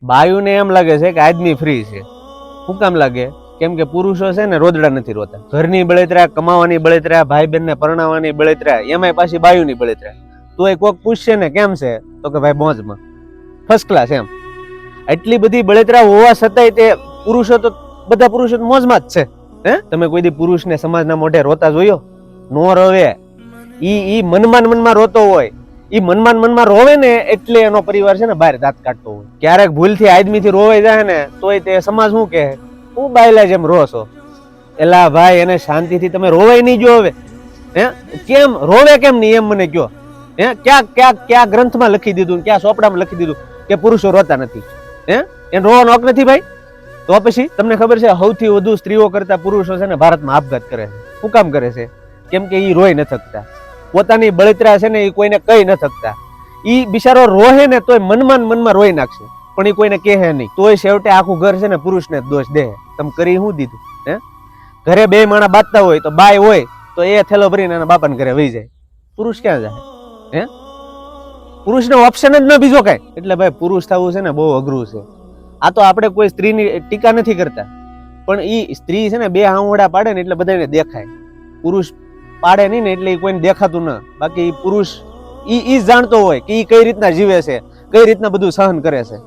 બાયુને એમ લાગે છે કે આદમી ફ્રી છે. શું કામ લાગે? કેમ કે પુરુષો છે ને રોદડા નથી રોતા. ઘરની બળતરા, કમાવાની બળતરા, ભાઈ બહેનને પરણાવવાની બળતરા, એમાંય પાછી બાયુની બળતરા. તો એ કોક પૂછશે ને કેમ છે, તો કે ભાઈ મોજમાં, ફર્સ્ટ ક્લાસ એમ. એટલી બધી બળતરા હોવા છતાંય તે પુરુષો તો બધા પુરુષો મોજમાં જ છે. હે, તમે કોઈ દી પુરુષને સમાજના મોઢે રોતા જોયો? નો રોવે. ઈ મનમાં રોતો હોય. ઈ મનમાં રોવે ને એટલે એનો પરિવાર છે ને બહાર દાંત કાઢતો હોય. ક્યારેક ભૂલથી આદમીથી રોવાઈ જાય ને તોય તે સમાજ શું કહે? હું બાયલા જેમ રો છો. એલા ભાઈ, એને શાંતિથી તમે રોવાય નહીં જો હવે. હે, કેમ રોવે કેમ નહીં એમ મને કયો? હે, ક્યાં ગ્રંથમાં લખી દીધું, ક્યાં ચોપડામાં લખી દીધું કે પુરુષો રોતા નથી? હે, એને રોવાનો હક નથી ભાઈ? તો પછી તમને ખબર છે સૌથી વધુ સ્ત્રીઓ કરતા પુરુષો છે ને ભારતમાં આપઘાત કરે છે. શું કામ કરે છે? કેમ કે ઈ રોઈ ન થકતા. પોતાની બળતરા છે ને એ કોઈને કહી ન થકતા. ઈ બિચારો રોહે ને તોય મનમાં રોઈ નાખશે, પણ એ કોઈને કહે નહીં. તોય છેવટે આખું ઘર છે ને પુરુષને દોષ દે. તમે કરી શું દીધું? હે, ઘરે બે માણા બાંધતા હોય તો બાય હોય તો એ થેલો ભરીને એના બાપાને ઘરે વહી જાય. પુરુષ ક્યાં જાય? હે, પુરુષનો ઓપ્શન જ ન બીજો કઈ. એટલે ભાઈ પુરુષ થવું છે ને બહુ અઘરું છે. આ તો આપણે કોઈ સ્ત્રીની ટીકા નથી કરતા, પણ ઈ સ્ત્રી છે ને બે હાંવડા પાડે ને એટલે બધાને દેખાય. પુરુષ પાડે નહીં ને એટલે કોઈને દેખાતું ન. બાકી પુરુષ ઈ જાણતો હોય કે ઈ કઈ રીતના જીવે છે, કઈ રીતના બધું સહન કરે છે.